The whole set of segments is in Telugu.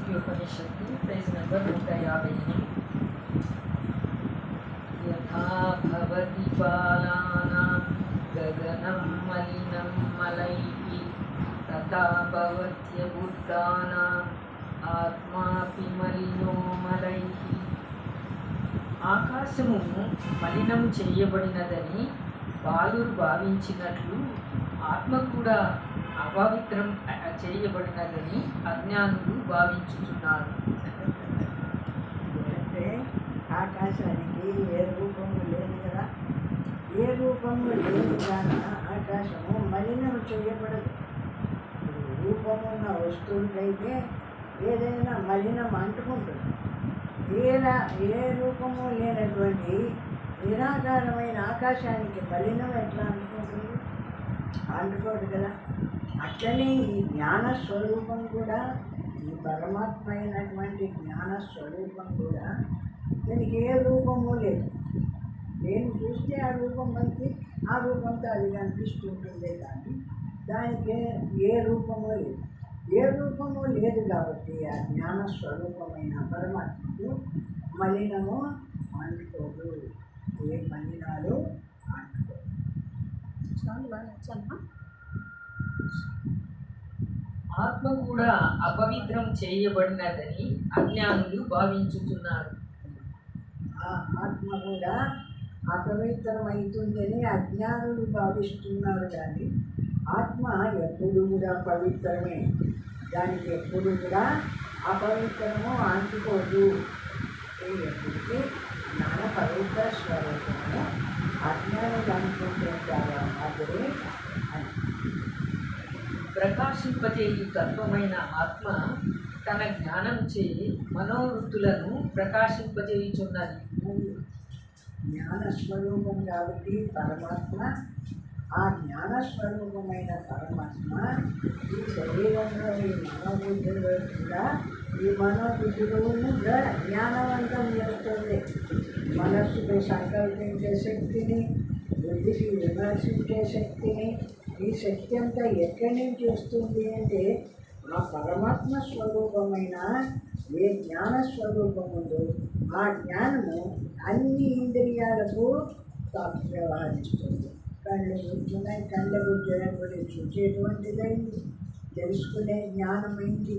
చాంద్రోగ్యోపనిషత్తు పేజ్ నెంబర్ 158. యథా భవతి బాలానాం గగనం మలినం మలైః తథా భవత్యబుద్ధానాం ఆత్మాపి మలినో మలైః. ఆకాశము మలినం చేయబడినదని బాలురు భావించినట్లు ఆత్మ కూడా అపవిత్రం చేయబడినదని అజ్ఞానులు భావించుతున్నారు. అంటే ఆకాశానికి ఏ రూపము లేదు కదా, ఏ రూపము లేదు కానీ ఆకాశము మలినం చేయబడదు. రూపమున్న వస్తువులకైతే ఏదైనా మలినం అంటుకుంటుంది. ఏ రూపము లేనటువంటి నిరాకారమైన ఆకాశానికి మలినం ఎట్లా అంటుకుంటుంది? అంటుకోదు కదా. అట్లనే ఈ జ్ఞానస్వరూపం కూడా, ఈ పరమాత్మ అయినటువంటి జ్ఞానస్వరూపం కూడా దీనికి ఏ రూపము లేదు. నేను చూస్తే ఆ రూపం మనకి ఆ రూపంతో అది కనిపిస్తుంటుందే కానీ దానికి ఏ రూపము లేదు. ఏ రూపము లేదు కాబట్టి ఆ జ్ఞానస్వరూపమైన పరమాత్మకు మలినము అంటుకోదు. ఏ మలినాలు అంటుకోదు. ఆత్మ కూడా అపవిత్రం చేయబడినదని అజ్ఞానులు భావించుతున్నారు. ఆ ఆత్మ కూడా అపవిత్రమవుతుందని అజ్ఞానులు భావిస్తున్నారు. కానీ ఆత్మ ఎప్పుడు కూడా పవిత్రమే. దానికి ఎప్పుడు కూడా అపవిత్రము అంటుకోదు. ఎప్పటికీ జ్ఞాన పవిత్ర స్వరూపము అజ్ఞానులు అనుకుంటుంటారు. మాదిరి అని ప్రకాశింపజేయు తత్వమైన ఆత్మ తన జ్ఞానం చే మనోవృత్తులను ప్రకాశింపజేయుచున్నది. జ్ఞానస్వరూపం కాబట్టి పరమాత్మ, ఆ జ్ఞానస్వరూపమైన పరమాత్మ ఈ శరీరంలో ఈ మనోబుద్ధులు కూడా, ఈ మనోబుద్ధులను జ్ఞానవంతం చేస్తుంది. మనస్సుకు సంకల్పించే శక్తిని, బుద్ధికి విమర్శించే శక్తిని, ఈ శక్తి అంతా ఎక్కడి నుంచి వస్తుంది అంటే ఆ పరమాత్మ స్వరూపమైన ఏ జ్ఞానస్వరూపం ఉందో ఆ జ్ఞానము అన్ని ఇంద్రియాలకు వ్యవహరిస్తుంది. కళ్ళు కూర్చున్నాయి, కళ్ళకు జడబడి చూసేటువంటిదైంది, తెలుసుకునే జ్ఞానమైంది.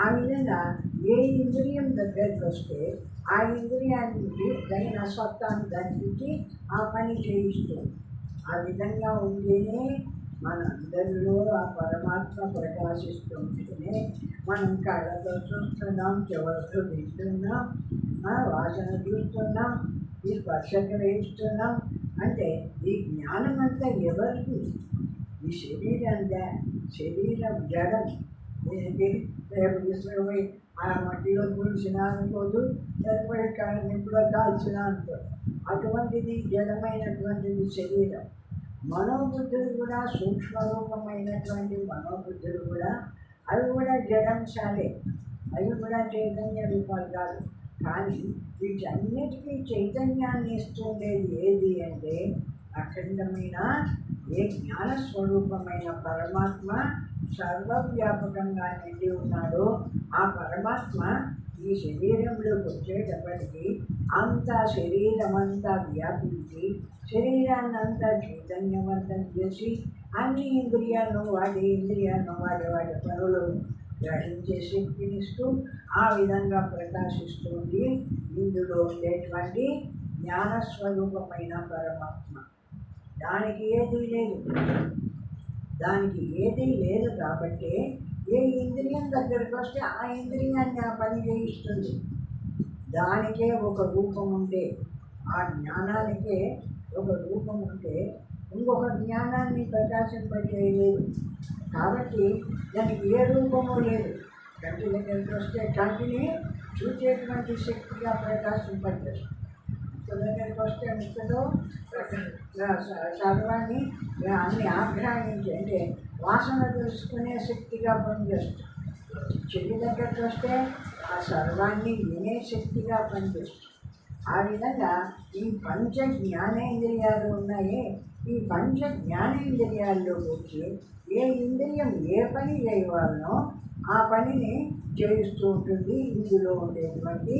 ఆ విధంగా ఏ ఇంద్రియం దగ్గరికి వస్తే ఆ ఇంద్రియానికి తగిన సత్తాన్ని కల్పించి ఆ పని చేయిస్తుంది. ఆ విధంగా ఉంటేనే మనందరిలో ఆ పరమాత్మ ప్రకాశిస్తుంటేనే మనం కళ్ళతో చూస్తున్నాం, చెవులతో వింటున్నాం, వాసన చూస్తున్నాం, ఈ స్పర్శ గ్రహిస్తున్నాం. అంటే ఈ జ్ఞానం అంతా ఎవరికి? ఈ శరీరం జడం. దీనికి రేపు తీసుకుపోయి ఆ మట్టిలో కూల్చిన అనుకోదు, సరిపోయి నిప్పులో కాల్చిన అనుకోదు. అటువంటిది జడమైనటువంటిది శరీరం. మనోబుద్ధులు కూడా సూక్ష్మరూపమైనటువంటి మనోబుద్ధులు కూడా అవి కూడా జడంశాలే. అవి కూడా చైతన్య రూపాలు కాదు. కానీ వీటన్నిటికీ చైతన్యాన్ని ఇస్తుండేది ఏది అంటే అఖండమైన ఏ జ్ఞానస్వరూపమైన పరమాత్మ సర్వవ్యాపకంగా నిండి ఉన్నాడో ఆ పరమాత్మ ఈ శరీరంలోకి వచ్చేటప్పటికీ అంతా శరీరం అంతా వ్యాపించి శరీరాన్ని అంతా చైతన్యవంతం చేసి అన్ని ఇంద్రియాలను వాటి పనులు గ్రహించే శక్తినిస్తూ ఆ విధంగా ప్రకాశిస్తుంది. ఇందులో ఉండేటువంటి జ్ఞానస్వరూపమైన పరమాత్మ దానికి ఏది లేదు కాబట్టి ఏ ఇంద్రియం దగ్గరికి వస్తే ఆ ఇంద్రియాన్ని ఆ పని చేయిస్తుంది. దానికే ఒక రూపం ఉంటే, ఆ జ్ఞానానికే ఒక రూపం ఉంటే ఇంకొక జ్ఞానాన్ని ప్రకాశింపజేయలేదు. కాబట్టి దానికి ఏ రూపము లేదు. కంటి దగ్గరికి వస్తే కంటిని చూసేటువంటి శక్తిగా ప్రకాశింపజేస్తుంది. ముక్క దగ్గరికి వస్తే ముక్కతో సర్వాన్ని అన్ని ఆగ్రహించి అంటే వాసన తెలుసుకునే శక్తిగా పనిచేస్తుంది. చెవి దగ్గరికి వస్తే ఆ సర్వాన్ని వినే శక్తిగా పనిచేస్తుంది. ఆ విధంగా ఈ పంచ జ్ఞానేంద్రియాలు ఉన్నాయి. ఈ పంచ జ్ఞానేంద్రియాల్లో వచ్చి ఏ ఇంద్రియం ఏ పని చేయవాలనో ఆ పనిని చేయిస్తూ ఉంటుంది. ఇందులో ఉండేటువంటి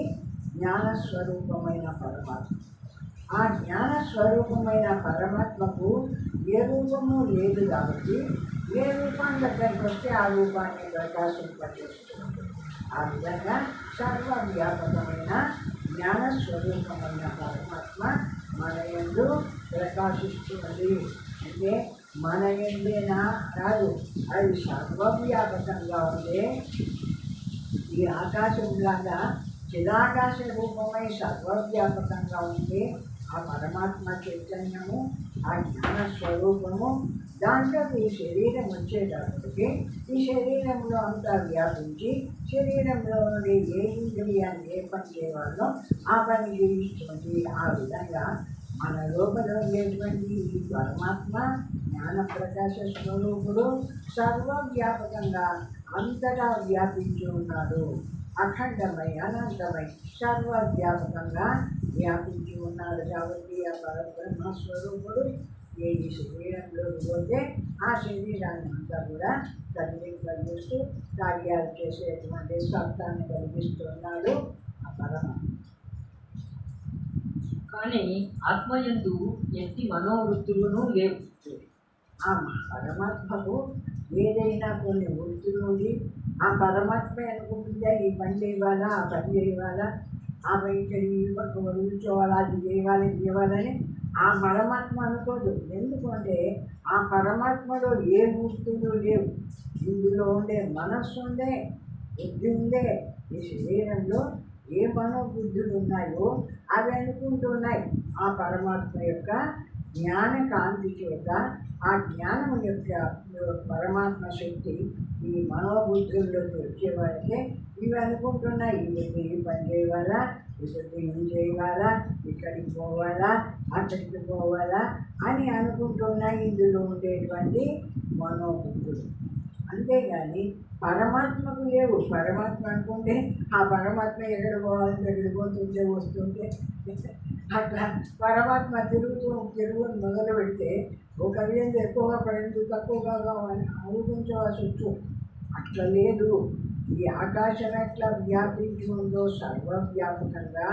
జ్ఞానస్వరూపమైన పరమాత్మ. ఆ జ్ఞానస్వరూపమైన పరమాత్మకు ఏ రూపము లేదు కాబట్టి ఏ రూపాన్ని దగ్గరికి వస్తే ఆ రూపాన్ని ప్రకాశింపజేస్తుంది. ఆ విధంగా సర్వవ్యాపకమైన జ్ఞానస్వరూపమైన పరమాత్మ మన యందు ప్రకాశిస్తున్నది. అంటే మన యందేనా కాదు, అది సర్వవ్యాపకంగా ఉండే ఈ ఆకాశంలాగా చిదాకాశ రూపమై సర్వవ్యాపకంగా ఉండే ఆ పరమాత్మ చైతన్యము, ఆ జ్ఞాన స్వరూపము, దాంట్లో ఈ శరీరం వచ్చేటప్పటికి ఈ శరీరంలో అంతా వ్యాపించి శరీరంలో నుండి ఏ ఇంద్రియాన్ని ఏ పని చేయాలో ఆ పని చేయిస్తుంది. ఆ విధంగా మన లోపల ఉండేటువంటి ఈ పరమాత్మ జ్ఞాన ప్రకాశ స్వరూపుడు సర్వవ్యాపకంగా అంతటా వ్యాపించి ఉన్నాడు. అఖండమై అనంతమై సర్వవ్యాపకంగా వ్యాపించి ఉన్నాడు. కాబట్టి ఆ పరబ్రహ్మ స్వరూపుడు ఏ శరీరంలో పోతే ఆ శరీరాన్ని అంతా కూడా కలిగిస్తూ కార్యాలు చేసేటువంటి సత్తాన్ని కలిగిస్తున్నాడు ఆ పరమాత్మ. కానీ ఆత్మయందు ఎట్టి మనోవృత్తులను లేవు. ఆ పరమాత్మకు ఏదైనా కొన్ని వృత్తులు ఉండి ఆ పరమాత్మ అనుకుంటుందా ఈ పని చేయాలా, ఆ పని చేయాలా, ఆ ఇక్కడ కూర్చోవాలా, అది చేయాలి చేయాలని ఆ పరమాత్మ అనుకోదు. ఎందుకంటే ఆ పరమాత్మలో ఏ వృత్తులు లేవు. ఇందులో ఉండే మనస్సు ఉందే, బుద్ధి ఉందే. ఈ శరీరంలో ఏ మనోబుద్ధులు ఉన్నాయో అవి అనుకుంటున్నాయి. ఆ పరమాత్మ యొక్క జ్ఞాన కాంతి చేత ఆ జ్ఞానం యొక్క పరమాత్మ శక్తి ఈ మనోబుద్ధుల్లోకి వచ్చేవాళ్ళకే ఇవి అనుకుంటున్నాయి. ఈ పని చేయాలా, ఇప్పుడు ఏం చేయాలా, ఇక్కడికి పోవాలా, అక్కడికి పోవాలా అని అనుకుంటున్నాయి ఇందులో ఉండేటువంటి మనోబుద్ధులు. అంతేగాని పరమాత్మకు లేవు. పరమాత్మ అనుకుంటే ఆ పరమాత్మ ఎక్కడ పోవాలంటే ఎక్కడ పోతుంటే వస్తుంటే అట్లా పరమాత్మ తిరుగుని మొదలు పెడితే ఒక ఏంది ఎక్కువగా పడింది తక్కువగా కావాలి అనుకుంటేవాల్సి వచ్చు. అట్లా లేదు. ఈ ఆకాశం ఎట్లా వ్యాపించి ఉందో సర్వవ్యాపకంగా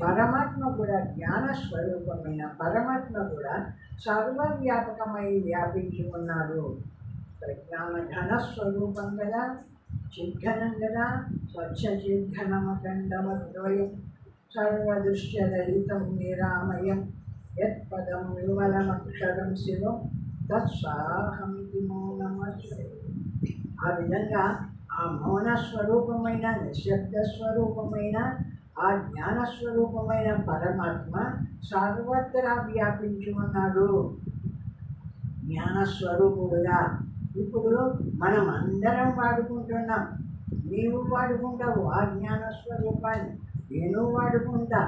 పరమాత్మ కూడా జ్ఞాన స్వరూపమైన పరమాత్మ కూడా సర్వవ్యాపకమై వ్యాపించి ఉన్నారు. ప్రజ్ఞాన ఘన స్వరూపం కదా, చిద్ఘనం కదా, స్వచ్ఛ చిద్ఘనమఖండమద్వయం సర్వదృశ్యరహితం నిరామయం యత్పదం విమలమక్షరం శివం తత్సాహమితి మౌనమశ్వరం. ఆ విధంగా ఆ మౌన స్వరూపమైన నిశ్శబ్ద స్వరూపమైన ఆ జ్ఞానస్వరూపమైన పరమాత్మ సర్వత్రా వ్యాపించి ఉన్నాడు జ్ఞానస్వరూపుడుగా. ఇప్పుడు మనం అందరం వాడుకుంటున్నాం. నీవు వాడుకుంటావు ఆ జ్ఞానస్వరూపాన్ని, నేను వాడుకుంటా,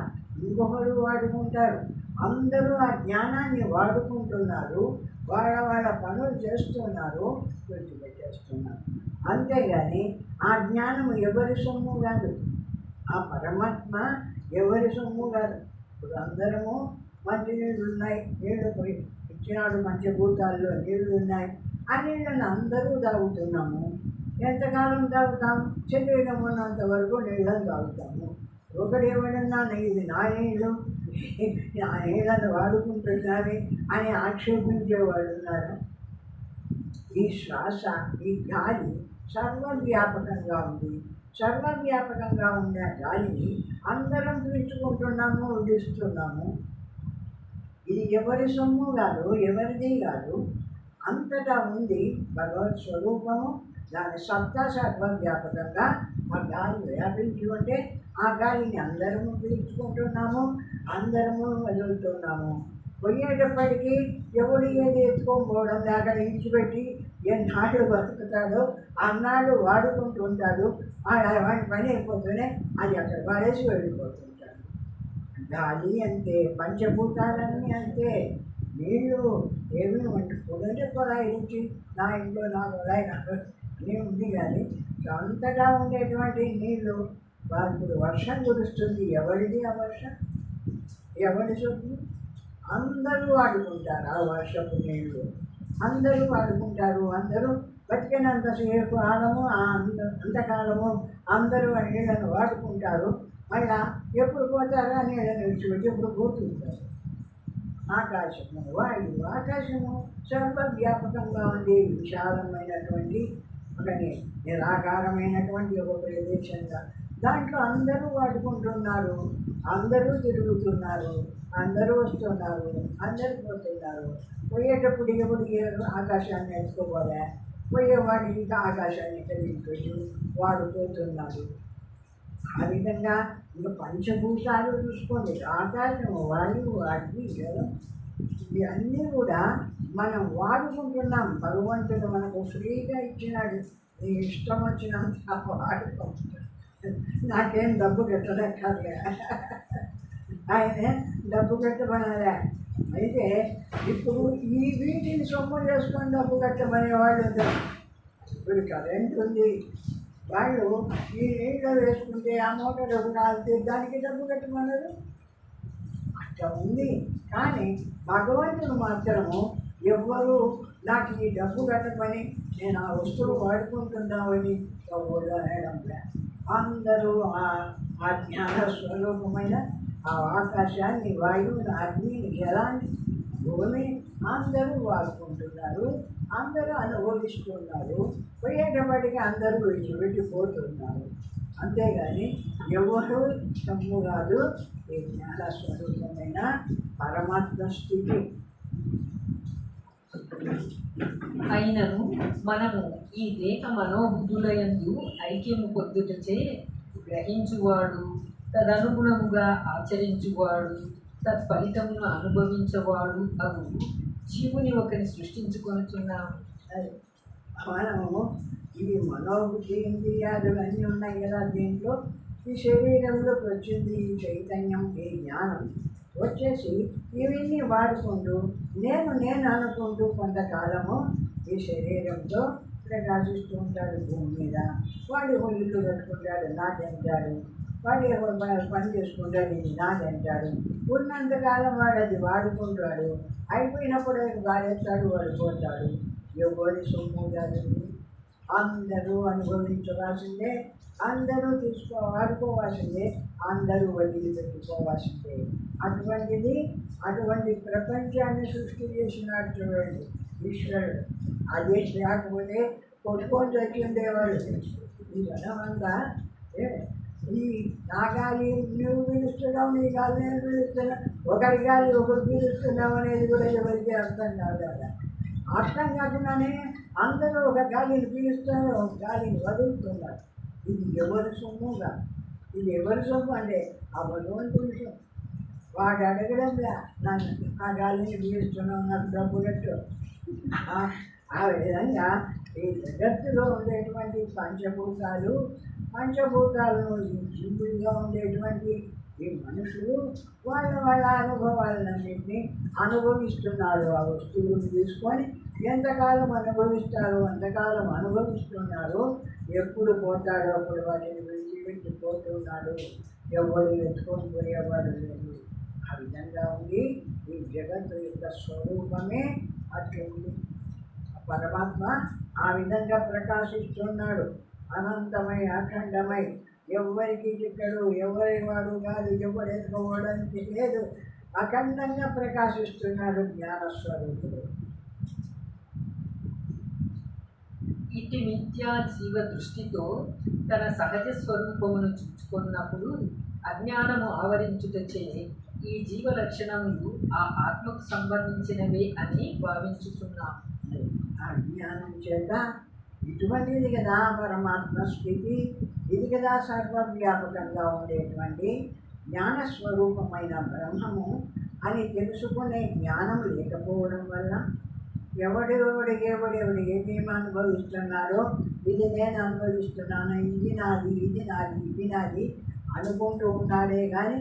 ఇంకొకరు వాడుకుంటారు. అందరూ ఆ జ్ఞానాన్ని వాడుకుంటున్నారు, వాళ్ళ పనులు చేస్తున్నారు, విడిచిపెట్టేస్తున్నారు. అంతేగాని ఆ జ్ఞానం ఎవరి సొమ్ము కాదు, ఆ పరమాత్మ ఎవరి సొమ్ము కాదు. ఇప్పుడు అందరము మంచి నీళ్ళు ఉన్నాయి, నీళ్లు పోయి ఇచ్చినాడు, పంచభూతాల్లో నీళ్లు ఉన్నాయి, ఆ నీళ్ళని అందరూ తాగుతున్నాము. ఎంతకాలం తాగుతాము? శరీరం ఉన్నంత వరకు నీళ్ళని తాగుతాము. ఒకటి ఎవడన్నా ఇది నా నీళ్ళు, ఆ నీళ్ళని వాడుకుంటున్నారే అని ఆక్షేపించేవాడు ఉన్నారు. ఈ శ్వాస, ఈ గాలి సర్వవ్యాపకంగా ఉంది. సర్వవ్యాపకంగా ఉన్న గాలిని అందరం పీల్చుకుంటున్నాము, వదిలిస్తున్నాము. ఇది ఎవరి సొమ్ము కాదు, ఎవరిది కాదు, అంతటా ఉంది భగవత్ స్వరూపము. దాని సత్తా సర్వవ్యాపకంగా ఆ గాలి వ్యాపించి ఉంటే ఆ గాలిని అందరము పీల్చుకుంటున్నాము, అందరము వదులుతున్నాము. పోయేటప్పటికీ ఎవడు ఏది ఎత్తుకోకపోవడం దాకా ఇచ్చిపెట్టి ఎన్నాళ్ళు బతుకుతాడో అన్నాళ్ళు వాడుకుంటూ ఉంటాడు. వాడి పని అయిపోతూనే అది అక్కడ పడేసి వెళ్ళిపోతుంటాడు. గాలి అంతే, పంచభూతాలన్నీ అంతే. నీళ్ళు ఏమి వండుకోదంటే కొలాయి నుంచి నా ఇంట్లో నా కొలాయి నాకు అన్నీ ఉంది. కానీ అంతటా ఉండేటువంటి నీళ్ళు ఇప్పుడు వర్షం కురుస్తుంది, ఎవరిది ఆ వర్షం? ఎవరి సొమ్ము? అందరూ వాడుకుంటారు. ఆ వర్షపు నీళ్ళు అందరూ వాడుకుంటారు. అందరూ బతికినంతసేపు కాలము అంతకాలము అందరూ ఆ నీళ్ళను వాడుకుంటారు. మళ్ళా ఎప్పుడు పోతారో ఆ నీళ్ళని విడిచిపెట్టి ఎప్పుడు పోతుంటారు. ఆకాశము, వాయువు, ఆకాశము సర్వవ్యాపకంగా ఉంది. విశాలమైనటువంటి ఒక నిరాకారమైనటువంటి ఒక ప్రదేశంగా దాంట్లో అందరూ వాడుకుంటున్నారు. అందరూ తిరుగుతున్నారు. అందరూ వస్తున్నారు. అందరూ పోతున్నారు. పోయేటప్పుడు ఎప్పుడు ఆకాశాన్ని ఎత్తుకోవాలా, పోయేవాడు ఇంకా ఆకాశాన్ని కలిగిపెట్టి వాడుకుంటున్నారు. ఆ విధంగా ఇంకా పంచభూతాలు చూసుకోండి. ఆకాశము, వాయువు, అగ్ని, జలం ఇవన్నీ కూడా మనం వాడుకుంటున్నాం. భగవంతుడు మనకు ఫ్రీగా ఇచ్చినాడు. నీ ఇష్టం వచ్చినంత వాడుకో, నాకేం డబ్బు కట్టలే, ఆయనే డబ్బు కట్టమనాలే. అయితే ఇప్పుడు ఈ వీటిని సొమ్ము చేసుకొని డబ్బు కట్టమనే వాళ్ళు ఇప్పుడు కరెంట్ ఉంది, వాళ్ళు ఈ నీళ్ళు వేసుకుంటే ఆ మోటార్ డబ్బు కాలితే దానికి డబ్బు కట్టమన్నారు. అట్లా ఉంది. కానీ భగవంతుడు మాత్రము ఎవ్వరూ నాకు ఈ డబ్బు కట్టమని నేను ఆ వస్తువు వాడుకుంటున్నామని ఎవరు అనడంలే. అందరూ ఆ జ్ఞాన స్వరూపమైన ఆ ఆకాశాన్ని, వాయువుని, అగ్నిని, జలాన్ని, భూమి అందరూ వాడుకుంటున్నారు. అందరూ అనుభవిస్తున్నారు. పోయేటప్పటికి అందరూ విడిచిపెట్టిపోతున్నారు. అంతేగాని ఎవరు సొమ్ము కాదు. ఈ జ్ఞాన స్వరూపమైన పరమాత్మ స్థితి. అయినను మనము ఈ దేహ మనోబుద్ధులయందు ఐక్యము పొందుటచే గ్రహించువాడు, తదనుగుణముగా ఆచరించువాడు, తత్ఫలితమును అనుభవించేవాడు అగు జీవుని ఒకరిని సృష్టించుకొనుచున్నాము. మనము ఇవి మనోబుద్ధి ఇంద్రియాలు అన్నీ ఉన్నాయి కదా. దీంట్లో ఈ శరీరంలోకి వచ్చింది ఈ చైతన్యం, ఈ జ్ఞానం వచ్చేసి ఇవన్నీ వాడుకుంటూ నేను అనుకుంటూ కొంతకాలము ఈ శరీరంతో ప్రకాశిస్తూ ఉంటాడు. భూమి మీద వాడు ఇల్లు కట్టుకుంటాడు, నాదంటాడు. వాడు పని చేసుకుంటాడు, ఇది నాదంటాడు. ఉన్నంతకాలం వాడు అది వాడుకుంటాడు. అయిపోయినప్పుడు వాడేస్తాడు, వాడు పోతాడు. ఎవరి సొమ్ము కాదు. అందరూ అనుభవించవలసిందే, అందరూ వాడుకోవాల్సిందే, అందరూ వదిలిపెట్టుకోవాల్సిందే. అటువంటి ప్రపంచాన్ని సృష్టి చేసినాడు చూడండి ఈశ్వరుడు. అదే లేకపోతే కొట్టుకొని చచ్చిండేవాడు. ఈ జనమంతా ఈ నా గాలి నువ్వు పీలుస్తున్నావు, నీ గాలి నేను పీలుస్తున్నా, ఒకరి గాలి ఒకరు పీలుస్తున్నావు అనేది కూడా ఎవరికి అర్థం కాదు కదా. అర్థం కాకుండానే అందరూ ఒక గాలిని పీలుస్తున్నారు, ఒక గాలిని వదులుతున్నారు. ఇది ఎవరి సొమ్ముగా? ఇది ఎవరి సొమ్ము అంటే ఆ భగవంతుడి సొమ్ము. వాడు అడగడంలా నా గాలిని పీలుస్తున్నావు, నాకు డబ్బు కట్టు. ఆ విధంగా ఈ జగత్తులో ఉండేటువంటి పంచభూతాలను ఈ జీవులుగా ఉండేటువంటి ఈ మనుషులు వాళ్ళ అనుభవాలన్నింటినీ అనుభవిస్తున్నారు. ఆ వస్తువులను తీసుకొని ఎంతకాలం అనుభవిస్తారో అంతకాలం అనుభవిస్తున్నారు. ఎప్పుడు పోతాడో అప్పుడు వాటిని విడిచిపెట్టిపోతున్నాడు. ఎవరు ఎత్తుకొని పోయేవాడు లేదు. ఆ విధంగా ఉంది ఈ జగత్తు యొక్క స్వరూపమే అట్లుంది. పరమాత్మ ఆ విధంగా ప్రకాశిస్తున్నాడు. అనంతమై, అఖండమై, ఎవరికి చిక్కడు, ఎవరి వాడు కాదు, ఎవరు ఎదుర్కోవడానికి లేదు. అఖండంగా ప్రకాశిస్తున్నాడు జ్ఞానస్వరూపుడు. ఇటు మిథ్యా జీవ దృష్టితో తన సహజ స్వరూపమును చూచుకున్నప్పుడు అజ్ఞానము ఆవరించుటచే ఈ జీవ లక్షణములు ఆ ఆత్మకు సంబంధించినవే అని భావించుతున్నాము. అజ్ఞానం చేత ఇటువంటిది కదా పరమాత్మ స్థితి. ఇది కదా సర్వవ్యాపకంగా ఉండేటువంటి జ్ఞానస్వరూపమైన బ్రహ్మము అని తెలుసుకునే జ్ఞానం లేకపోవడం వల్ల ఎవడెవడు ఏమేమి అనుభవిస్తున్నారో ఇది నేను అనుభవిస్తున్నాను, ఇది నాది అనుకుంటూ ఉన్నాడే కానీ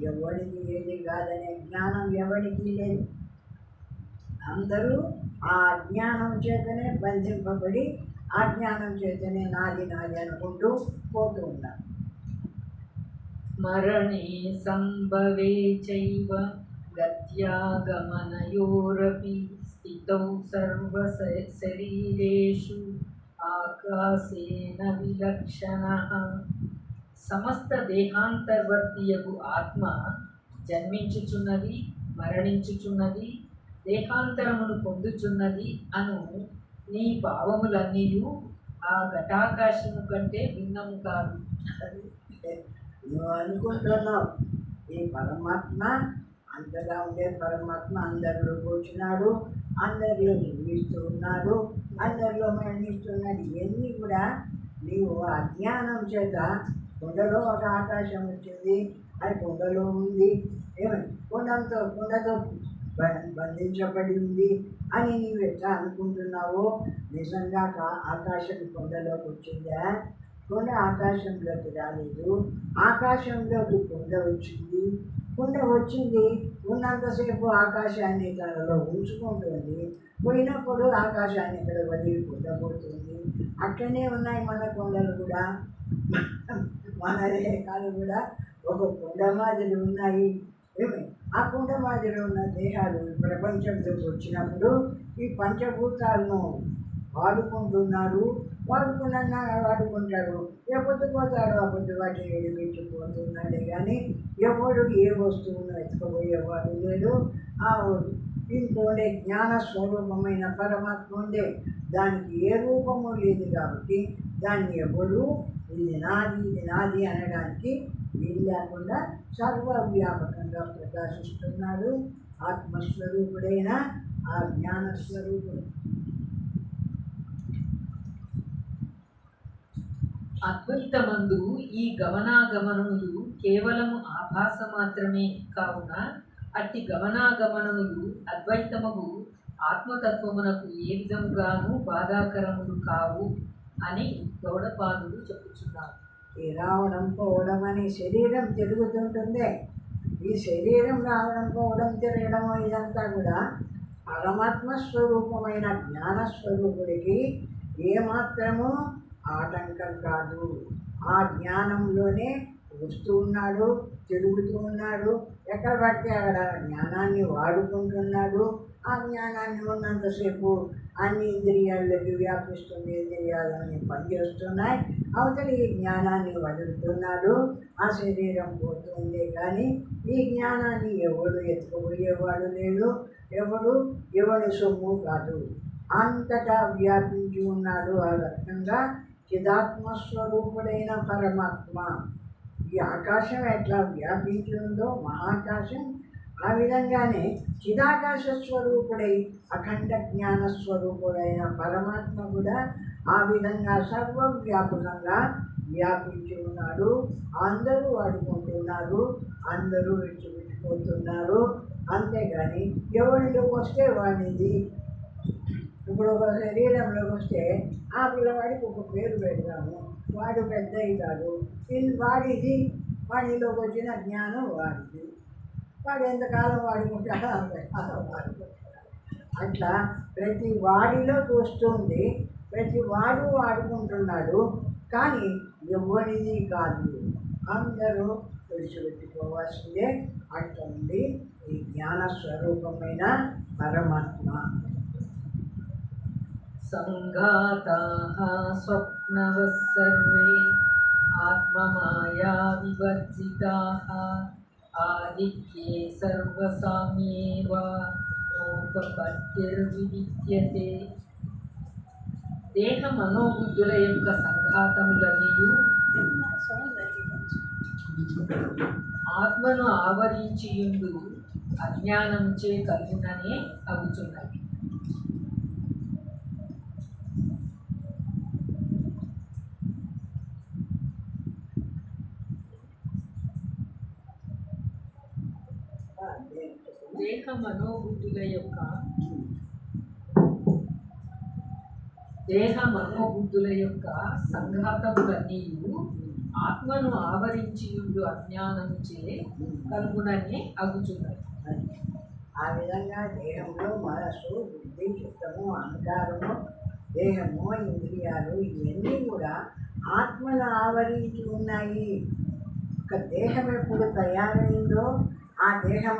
ఎవరికి ఏది కాదనే జ్ఞానం ఎవరికి లేదు. అందరూ ఆ జ్ఞానం చేతనే బంధింపబడి ఆ జ్ఞానం చేతనే నాది అనుకుంటూ పోతూ ఉన్నారు. మరణే సంభవే చైవ గత్యాగమనయోరపి స్థితౌ సర్వశరీరేషు ఆకాశేన విలక్షణః. సమస్త దేహాంతర్వర్తియగు ఆత్మ జన్మించుచున్నది, మరణించుచున్నది, దేహాంతరమును పొందుచున్నది అను నీ భావములన్నీయు ఆ ఘటాకాశము కంటే భిన్నము కాదు. నువ్వు అనుకుంటున్నావు ఈ పరమాత్మ అంతగా ఉండే పరమాత్మ అందరిలో కూర్చున్నాడు, అందరిలో జీవిస్తూ ఉన్నాడు, అందరిలో మరణిస్తున్నాడు. ఇవన్నీ కూడా నీవు అజ్ఞానం చేత కుండలో ఒక ఆకాశం వచ్చింది, అది కుండలో ఉంది, ఏమని కుండతో బంధించబడి ఉంది అని నీవు ఎట్లా అనుకుంటున్నావో, నిజంగా ఆకాశం కుండలోకి వచ్చిందా? కుండ ఆకాశంలోకి రాలేదు, ఆకాశంలోకి కుండ వచ్చింది. కుండ వచ్చింది, ఉన్నంతసేపు ఆకాశాన్ని తనలో ఉంచుకుంటుంది, పోయినప్పుడు ఆకాశాన్ని ఇక్కడ వదిలి కుండపోతుంది. అట్లనే ఉన్నాయి మన కొండలు కూడా, మన దేహాలు కూడా ఒక కుండ మాదిరి ఉన్నాయి. ఏమి ఆ కుండ మాదిరి ఉన్న దేహాలు ప్రపంచంలోకి వచ్చినప్పుడు ఈ పంచభూతాలను వాడుకుంటున్నారు, వాడుకుంటారు. ఎప్పుడు పోతాడు అప్పుడు వాటిని ఎదిరించిపోతున్నాడే కానీ ఎవడు ఏ వస్తువును ఎత్తుకుపోయేవాడు లేడు. ఆ ఇంట్లో ఉండే జ్ఞాన స్వరూపమైన పరమాత్మ ఉండే దానికి ఏ రూపము లేదు కాబట్టి దాన్ని ఎవరు ఇది నాది అనడానికి వీలు లేకుండా సర్వవ్యాపకంగా ప్రకాశిస్తున్నాడు ఆత్మస్వరూపుడైన ఆ జ్ఞానస్వరూపుడు. అద్వైతమందు ఈ గమనాగమనములు కేవలము ఆభాస మాత్రమే కావున అట్టి గమనాగమనములు అద్వైతముగు ఆత్మతత్వమునకు ఏ విధముగాను బాధాకరములు కావు అని గౌడపాదుడు చెప్పుచున్నారు. ఈ రావడం పోవడం అని శరీరం తిరుగుతుంటుందే, ఈ శరీరం రావడం పోవడం తిరగడం ఇదంతా కూడా పరమాత్మ స్వరూపమైన జ్ఞానస్వరూపుడికి ఏమాత్రము ఆటంకం కాదు. ఆ జ్ఞానంలోనే వస్తూ ఉన్నాడు, తిరుగుతూ ఉన్నాడు, ఎక్కడ పడితే అక్కడ జ్ఞానాన్ని వాడుకుంటున్నాడు. ఆ జ్ఞానాన్ని ఉన్నంతసేపు అన్ని ఇంద్రియాల్లోకి వ్యాపిస్తుంది, ఇంద్రియాలన్నీ పనిచేస్తున్నాయి. అవతలి ఈ జ్ఞానాన్ని వదులుతున్నాడు, ఆ శరీరం పోతుంది. కానీ ఈ జ్ఞానాన్ని ఎవడు ఎత్తుకుపోయేవాడు లేడు, ఎవడు సొమ్ము కాదు. అంతటా వ్యాపించి ఉన్నాడు. ఆ రకంగా చిదాత్మస్వరూపుడైన పరమాత్మ ఈ ఆకాశం ఎట్లా వ్యాపించి ఉందో మహాకాశం, ఆ విధంగానే చిదాకాశ స్వరూపుడై అఖండ జ్ఞాన స్వరూపుడైన పరమాత్మ కూడా ఆ విధంగా సర్వవ్యాపకంగా వ్యాపించి ఉన్నాడు. అందరూ వాడుకుంటున్నారు, అందరూ విడిచిపెట్టుకుంటున్నారు. అంతేగాని ఎవరిలోకి వస్తే వాడిది. ఇప్పుడు ఒక శరీరంలోకి వస్తే ఆ పిల్లవాడికి ఒక పేరు పెడతాము, వాడు పెద్ద అవుతాడు, వాడిలోకి వచ్చిన జ్ఞానం వాడిది. వాడు ఎంతకాలం వాడుకుంటాడో అంతకాలం వాడుకుంటాడు. అట్లా ప్రతి వాడిలోకి వస్తుంది, ప్రతి వాడు వాడుకుంటున్నాడు. కానీ ఎవరిది కాదు, అందరూ విడిచిపెట్టుకోవాల్సిందే. అట్లా ఉంది ఈ జ్ఞాన స్వరూపమైన పరమాత్మ. సంఘాతాః స్వప్నవః సర్వే ఆత్మమాయా వివర్జితాః ఆదిత్యే సర్వసామ్యేవ నోపపత్తిర్వివిద్యతే. దేహ మనోబుద్ధుల యొక్క సంఘాతములన్నీయు ఆత్మను ఆవరించియుండు అజ్ఞానంచే కలుగుననే అగుచున్నది. దేహ మనోబుద్ధుల యొక్క సంఘాతములన్నీయు ఆత్మను ఆవరించియుండు అజ్ఞానముచే కలుగుననే అగుచున్నది. ఆ విధంగా దేహంలో మనస్సు, బుద్ధి, చిత్తము, అహంకారము, దేహము, ఇంద్రియాలు ఇవన్నీ కూడా ఆత్మను ఆవరించి ఉన్నాయి. దేహం ఎప్పుడు తయారైందో ఆ దేహం